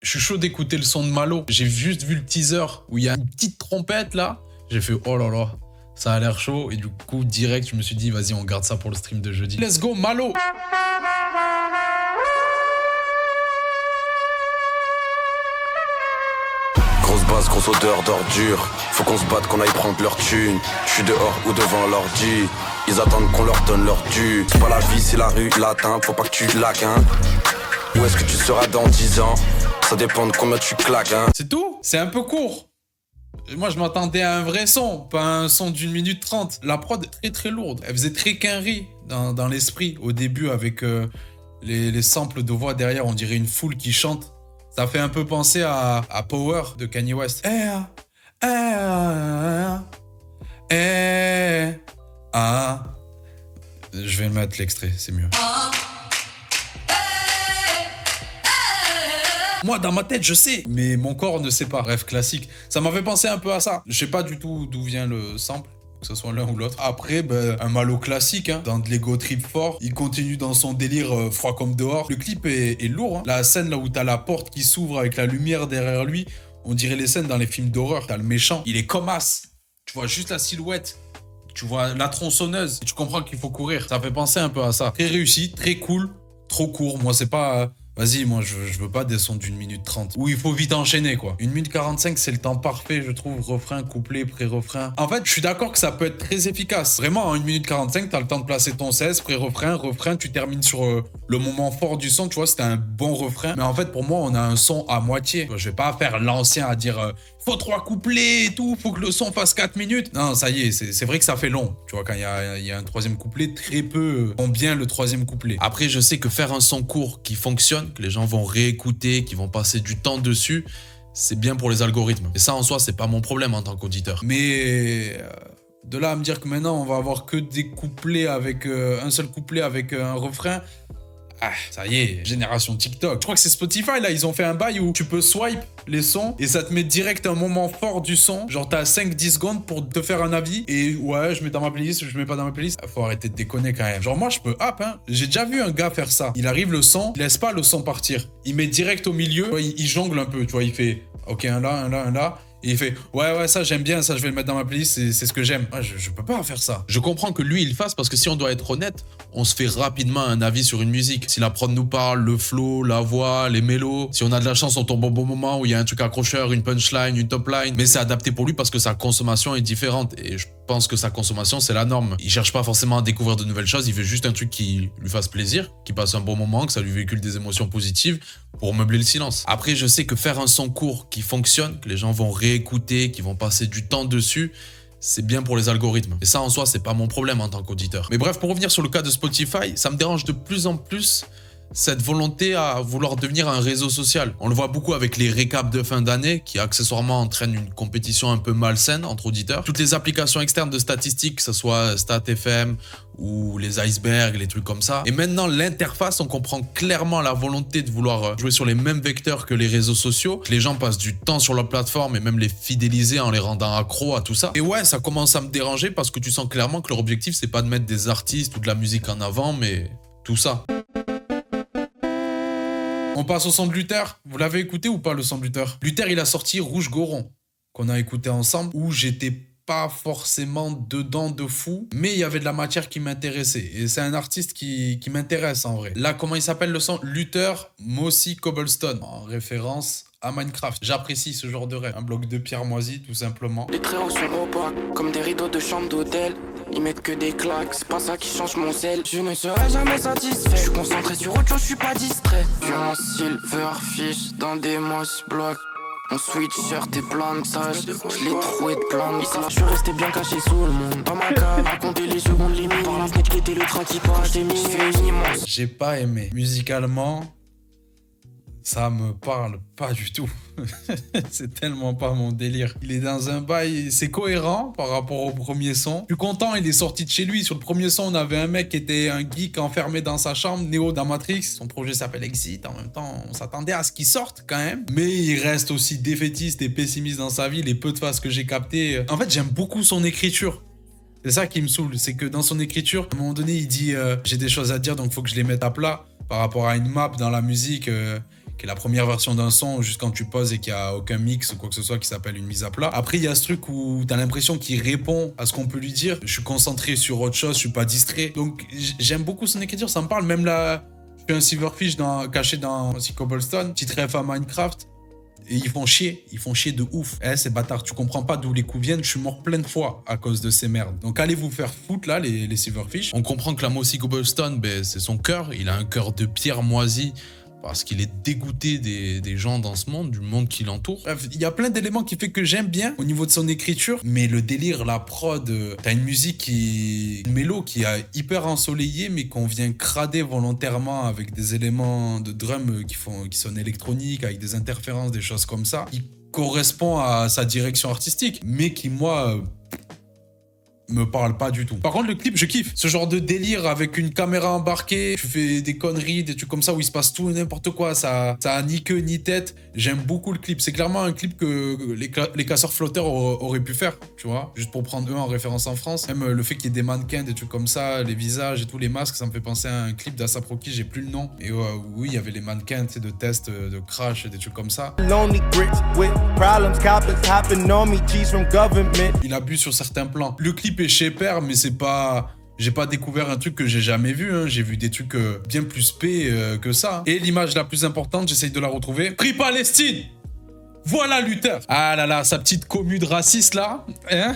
Je suis chaud d'écouter le son de Malo. J'ai juste vu le teaser où il y a une petite trompette là. J'ai fait oh là là, ça a l'air chaud. Et du coup, direct, je me suis dit, vas-y, on garde ça pour le stream de jeudi. Let's go, Malo! Grosse base, grosse odeur d'ordure. Faut qu'on se batte, qu'on aille prendre leur thune. J'suis dehors ou devant l'ordi. Ils attendent qu'on leur donne leur dû. C'est pas la vie, c'est la rue, latin. Faut pas que tu laques, hein. Où est-ce que tu seras dans 10 ans? Ça dépend de combien tu claques, hein. C'est tout? C'est un peu court. Moi, je m'attendais à un vrai son, pas un son d'1 minute 30. La prod est très très lourde. Elle faisait très quinri dans l'esprit au début avec les samples de voix derrière. On dirait une foule qui chante. Ça fait un peu penser à Power de Kanye West. Je vais mettre l'extrait, c'est mieux. Moi, dans ma tête, je sais, mais mon corps ne sait pas. Bref, classique. Ça m'avait pensé un peu à ça. Je sais pas du tout d'où vient le sample, que ce soit l'un ou l'autre. Après, un Malo classique, hein, dans de l'ego trip fort. Il continue dans son délire froid comme dehors. Le clip est lourd. Hein. La scène là où t'as la porte qui s'ouvre avec la lumière derrière lui, on dirait les scènes dans les films d'horreur. T'as le méchant, il est comme as. Tu vois juste la silhouette. Tu vois la tronçonneuse. Et tu comprends qu'il faut courir. Ça fait penser un peu à ça. Très réussi, très cool, trop court. Moi, c'est pas... Vas-y, moi, je veux pas des sons d'1 minute 30. Où il faut vite enchaîner, quoi. 1 minute 45, c'est le temps parfait, je trouve. Refrain, couplet, pré-refrain. En fait, je suis d'accord que ça peut être très efficace. Vraiment, en 1 minute 45, t'as le temps de placer ton 16, pré-refrain, refrain, tu termines sur le moment fort du son. Tu vois, c'était un bon refrain. Mais en fait, pour moi, on a un son à moitié. Je vais pas faire l'ancien à dire... faut 3 couplets et tout, faut que le son fasse 4 minutes. Non, ça y est, c'est vrai que ça fait long. Tu vois, quand il y a un troisième couplet, très peu font bien le troisième couplet. Après, je sais que faire un son court qui fonctionne, que les gens vont réécouter, qui vont passer du temps dessus, c'est bien pour les algorithmes. Et ça, en soi, c'est pas mon problème en tant qu'auditeur. Mais... de là à me dire que maintenant, on va avoir que des couplets avec... un seul couplet avec un refrain... Ah, ça y est, génération TikTok. Je crois que c'est Spotify, là, ils ont fait un bail où tu peux swipe les sons et ça te met direct un moment fort du son. Genre, t'as 5-10 secondes pour te faire un avis et ouais, je mets dans ma playlist, je mets pas dans ma playlist. Faut arrêter de déconner quand même. Genre, moi, je peux hein. J'ai déjà vu un gars faire ça. Il arrive le son, il laisse pas le son partir. Il met direct au milieu, tu vois, il jongle un peu, tu vois, il fait ok, un là, un là, un là. Et il fait ouais ça j'aime bien, ça je vais le mettre dans ma playlist, c'est ce que j'aime. Ah, je peux pas faire ça. Je comprends que lui il le fasse parce que si on doit être honnête, on se fait rapidement un avis sur une musique. Si la prod nous parle, le flow, la voix, les mélos, si on a de la chance on tombe au bon moment où il y a un truc accrocheur, une punchline, une top line, mais c'est adapté pour lui parce que sa consommation est différente et je pense que sa consommation c'est la norme. Il cherche pas forcément à découvrir de nouvelles choses, il veut juste un truc qui lui fasse plaisir, qui passe un bon moment, que ça lui véhicule des émotions positives pour meubler le silence. Après je sais que faire un son court qui fonctionne, que les gens vont réécouter, qui vont passer du temps dessus, c'est bien pour les algorithmes. Et ça en soi c'est pas mon problème en tant qu'auditeur. Mais bref, pour revenir sur le cas de Spotify, ça me dérange de plus en plus cette volonté à vouloir devenir un réseau social. On le voit beaucoup avec les récaps de fin d'année qui accessoirement entraînent une compétition un peu malsaine entre auditeurs. Toutes les applications externes de statistiques, que ce soit StatFM ou les icebergs, les trucs comme ça. Et maintenant, l'interface, on comprend clairement la volonté de vouloir jouer sur les mêmes vecteurs que les réseaux sociaux. Que les gens passent du temps sur leur plateforme et même les fidéliser en les rendant accros à tout ça. Et ouais, ça commence à me déranger parce que tu sens clairement que leur objectif, c'est pas de mettre des artistes ou de la musique en avant, mais tout ça. On passe au son de Luther. Vous l'avez écouté ou pas le son de Luther? Luther, il a sorti Rouge Goron, qu'on a écouté ensemble, où j'étais pas forcément dedans de fou, mais il y avait de la matière qui m'intéressait. Et c'est un artiste qui m'intéresse en vrai. Là, comment il s'appelle le son? Luther Mossy Cobblestone, en référence à Minecraft. J'apprécie ce genre de rêve. Un bloc de pierre moisie, tout simplement. Les traits hauts sont opaques, comme des rideaux de chambre d'hôtel. Ils mettent que des claques, c'est pas ça qui change mon sel. Je ne serai jamais satisfait. Je suis concentré sur autre chose, je suis pas distrait. Sur un silverfish dans des moss blocs. Mon sweatshirt est plein de taches, je l'ai troué de plein de taches. Je suis resté bien caché sous le monde. Dans ma cave, à compter les secondes limites. Par la fenêtre, guetter le train qui passe, j'ai mis une immense. J'ai pas aimé. Musicalement, ça me parle pas du tout. C'est tellement pas mon délire. Il est dans un bail, c'est cohérent par rapport au premier son. Je suis content, il est sorti de chez lui. Sur le premier son, on avait un mec qui était un geek enfermé dans sa chambre, Neo dans Matrix. Son projet s'appelle Exit. En même temps, on s'attendait à ce qu'il sorte quand même. Mais il reste aussi défaitiste et pessimiste dans sa vie. Les peu de phases que j'ai captées. En fait, j'aime beaucoup son écriture. C'est ça qui me saoule. C'est que dans son écriture, à un moment donné, il dit j'ai des choses à dire, donc faut que je les mette à plat par rapport à une map dans la musique. qui est la première version d'un son, juste quand tu poses et qu'il n'y a aucun mix ou quoi que ce soit, qui s'appelle une mise à plat. Après, il y a ce truc où tu as l'impression qu'il répond à ce qu'on peut lui dire. Je suis concentré sur autre chose, je suis pas distrait. Donc, j'aime beaucoup son écriture, ça me parle. Même là, je fais un Silverfish caché dans aussi Cobblestone, petit ref à Minecraft. Et ils font chier de ouf. Ces bâtards, tu comprends pas d'où les coups viennent. Je suis mort plein de fois à cause de ces merdes. Donc allez vous faire foutre là, les Silverfish. On comprend que la Mossy Cobblestone, c'est son cœur. Il a un cœur de pierre moisie parce qu'il est dégoûté des gens dans ce monde, du monde qui l'entoure. Bref, il y a plein d'éléments qui fait que j'aime bien au niveau de son écriture, mais le délire, la prod, t'as une musique une mélo qui est hyper ensoleillée, mais qu'on vient crader volontairement avec des éléments de drum qui sonnent électroniques, avec des interférences, des choses comme ça, qui correspond à sa direction artistique, mais qui, moi, me parle pas du tout. Par contre, le clip, je kiffe. Ce genre de délire avec une caméra embarquée, tu fais des conneries, des trucs comme ça où il se passe tout et n'importe quoi, ça a ni queue ni tête. J'aime beaucoup le clip. C'est clairement un clip que les casseurs flotteurs auraient pu faire, tu vois, juste pour prendre eux en référence en France. Même le fait qu'il y ait des mannequins, des trucs comme ça, les visages et tous les masques, ça me fait penser à un clip d'A$AP Rocky, j'ai plus le nom. Et oui, il y avait les mannequins, tu sais, de tests, de crash et des trucs comme ça. Il abuse sur certains plans. Le clip est chez Père, mais c'est pas... J'ai pas découvert un truc que j'ai jamais vu, hein. J'ai vu des trucs bien plus P que ça. Et l'image la plus importante, j'essaye de la retrouver. Free Palestine! Voilà Luther! Ah là là, sa petite commune raciste là, hein.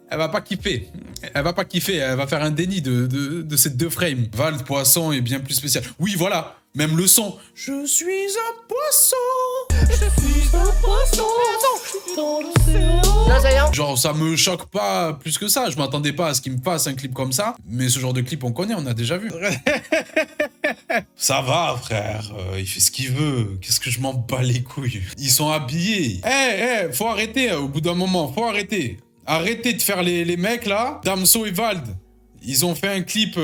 Elle va pas kiffer. Elle va pas kiffer, elle va faire un déni de ces deux frames. Val Poisson est bien plus spécial. Oui, voilà, même le son. Je suis un poisson. Je suis un poisson. Dans l'océan. Genre, ça me choque pas plus que ça. Je m'attendais pas à ce qu'il me fasse un clip comme ça. Mais ce genre de clip, on connaît, on a déjà vu. Ça va, frère. Il fait ce qu'il veut. Qu'est-ce que je m'en bats les couilles. Ils sont habillés. Faut arrêter au bout d'un moment. Faut arrêter. Arrêtez de faire les mecs là. Damso et Vald, ils ont fait un clip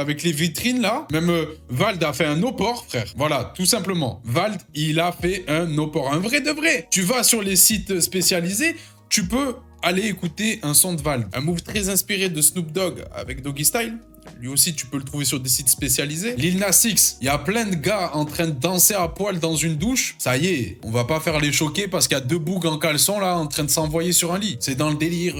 avec les vitrines là. Même Vald a fait un no-port, frère. Voilà, tout simplement. Vald, il a fait un no-port. Un vrai de vrai. Tu vas sur les sites spécialisés, tu peux aller écouter un son de Vald. Un move très inspiré de Snoop Dogg avec Doggy Style. Lui aussi, tu peux le trouver sur des sites spécialisés. Lil Nas X, il y a plein de gars en train de danser à poil dans une douche. Ça y est, on va pas faire les choquer parce qu'il y a deux bougs en caleçon là en train de s'envoyer sur un lit. C'est dans le délire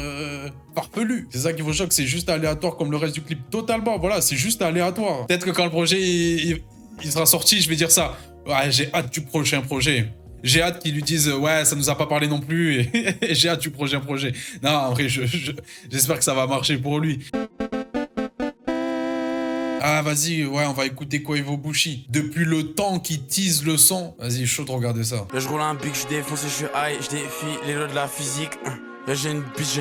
farfelu. C'est ça qui vous choque, c'est juste aléatoire comme le reste du clip. Totalement, voilà, c'est juste aléatoire. Peut-être que quand le projet il sera sorti, je vais dire ça. Ouais, j'ai hâte du prochain projet. J'ai hâte qu'ils lui disent ouais, ça nous a pas parlé non plus et j'ai hâte du prochain projet. Non, en vrai, j'espère que ça va marcher pour lui. Ah, vas-y, ouais, on va écouter Quavo Bushi. Depuis le temps qu'il tease le son. Vas-y, chaud de regarder ça. Là, je roule un big, je défonce, je suis high, je défie les lois de la physique. Là, j'ai une bitch,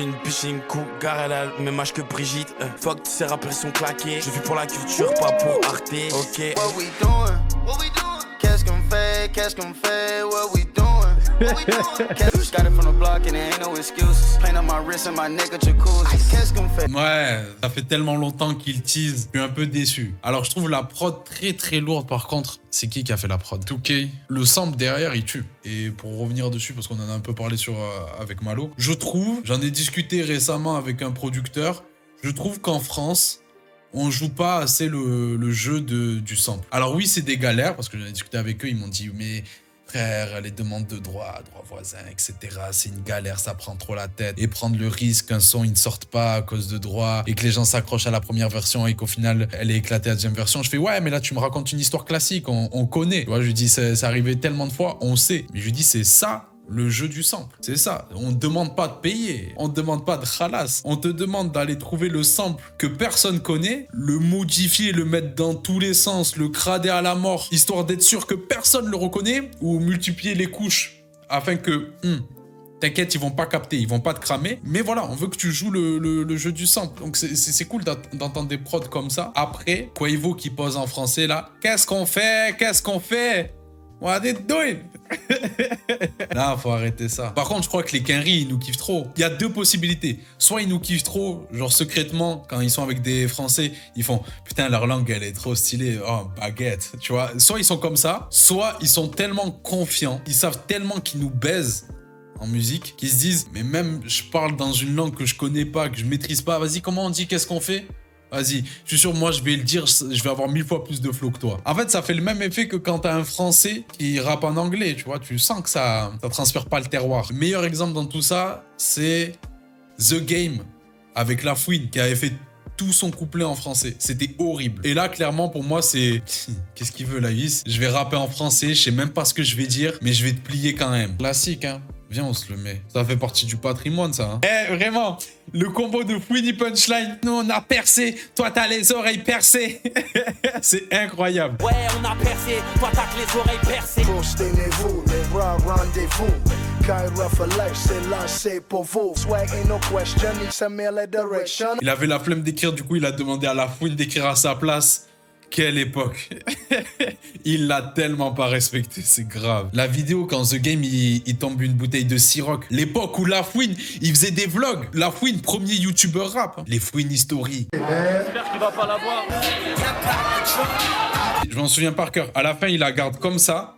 cougar, elle a le même âge que Brigitte. Fuck, tous ces rappeurs sont claqués. Je vis pour la culture, pas pour Arte. Ok. What we doing? What we doing? Qu'est-ce qu'on fait? Qu'est-ce qu'on fait? What we doing? What we doing? Got it from the block and there ain't no excuses. Plain on my wrist and my nigga jacuzzi. Qu'est-ce qu'on fait? Ouais, ça fait tellement longtemps qu'il tease. Je suis un peu déçu. Alors, je trouve la prod très très lourde par contre. C'est qui a fait la prod? 2K. Le sample derrière, il tue. Et pour revenir dessus, parce qu'on en a un peu parlé avec Malo, je trouve, j'en ai discuté récemment avec un producteur, je trouve qu'en France, on joue pas assez le jeu du sample. Alors oui, c'est des galères, parce que j'en ai discuté avec eux, ils m'ont dit, mais frère, les demandes de droit voisin, etc., c'est une galère, ça prend trop la tête. Et prendre le risque qu'un son, il ne sorte pas à cause de droit, et que les gens s'accrochent à la première version, et qu'au final, elle est éclatée à la deuxième version. Je fais, ouais, mais là, tu me racontes une histoire classique, on connaît. Tu vois, je lui dis, c'est arrivé tellement de fois, on sait. Mais je lui dis, c'est ça, le jeu du sample. C'est ça. On ne demande pas de payer. On ne demande pas de khalas. On te demande d'aller trouver le sample que personne connaît, le modifier, le mettre dans tous les sens, le crader à la mort, histoire d'être sûr que personne le reconnaît, ou multiplier les couches afin que... T'inquiète, ils vont pas capter, ils vont pas te cramer. Mais voilà, on veut que tu joues le jeu du sample. Donc c'est cool d'entendre des prods comme ça. Après, Quavo qui pose en français là. Qu'est-ce qu'on fait? Qu'est-ce qu'on fait? What are you doing? Là, faut arrêter ça. Par contre, je crois que les Quinry, ils nous kiffent trop. Il y a deux possibilités. Soit ils nous kiffent trop, genre secrètement, quand ils sont avec des Français, ils font putain, leur langue, elle est trop stylée. Oh, baguette. Tu vois, soit ils sont comme ça, soit ils sont tellement confiants, ils savent tellement qu'ils nous baisent en musique, qu'ils se disent mais même je parle dans une langue que je connais pas, que je maîtrise pas. Vas-y, comment on dit qu'est-ce qu'on fait? Vas-y, je suis sûr, moi, je vais le dire, je vais avoir 1000 fois plus de flow que toi. En fait, ça fait le même effet que quand t'as un Français qui rappe en anglais, tu vois. Tu sens que ça transpire pas le terroir. Le meilleur exemple dans tout ça, c'est The Game, avec La Fouine, qui avait fait tout son couplet en français. C'était horrible. Et là, clairement, pour moi, c'est... Qu'est-ce qu'il veut, Laïs? Je vais rapper en français, je sais même pas ce que je vais dire, mais je vais te plier quand même. Classique, hein. Viens, on se le met. Ça fait partie du patrimoine, ça. Hein. Eh, vraiment, le combo de Fouini Punchline. Nous, on a percé. Toi, t'as les oreilles percées. C'est incroyable. Ouais, on a percé. Toi, t'as que les oreilles percées. Soutenez-vous, les bras rendez-vous. Cairo for life, c'est lancé pour vous. Swag ain't no question, it's a mere direction. Il avait la flemme d'écrire, du coup, il a demandé à La Fouine d'écrire à sa place. Quelle époque. Il l'a tellement pas respecté, c'est grave. La vidéo quand The Game il tombe une bouteille de Ciroc. L'époque où La Fouine il faisait des vlogs. La Fouine, premier youtubeur rap. Les Fouine History. J'espère qu'il va pas l'avoir. Je m'en souviens par cœur. À la fin, il la garde comme ça.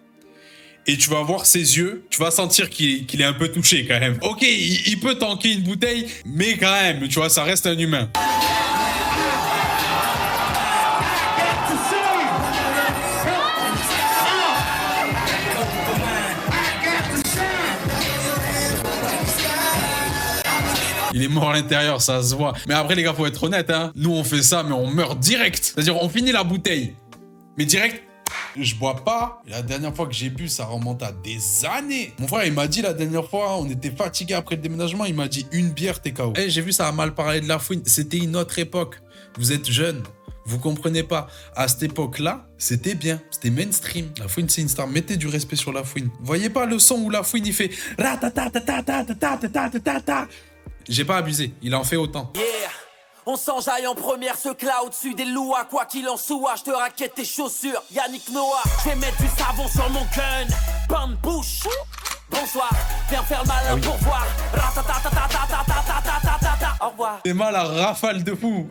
Et tu vas voir ses yeux, tu vas sentir qu'il est un peu touché quand même. Ok, il peut tanker une bouteille, mais quand même, tu vois, ça reste un humain. Il est mort à l'intérieur, ça se voit. Mais après, les gars, faut être honnête, hein. Nous, on fait ça, mais on meurt direct. C'est-à-dire, on finit la bouteille. Mais direct, je bois pas. La dernière fois que j'ai bu, ça remonte à des années. Mon frère, il m'a dit la dernière fois, on était fatigué après le déménagement, il m'a dit une bière, t'es KO. Eh, j'ai vu, ça a mal parlé de La Fouine. C'était une autre époque. Vous êtes jeunes. Vous comprenez pas. À cette époque-là, c'était bien. C'était mainstream. La Fouine, c'est une star. Mettez du respect sur La Fouine. Voyez pas le son où La Fouine, il fait ratatatatatatatatatatata. J'ai pas abusé, il en fait autant. Yeah, on s'enjaille en première, ce cloud au-dessus des louas. Quoi qu'il en soit, je te raquette tes chaussures. Yannick Noah, je vais mettre du savon sur mon gun. Bande bouche. Bonsoir, viens faire le malin pour voir. Ratatatatatatatatatatata. Au revoir. C'est mal à rafale de fou.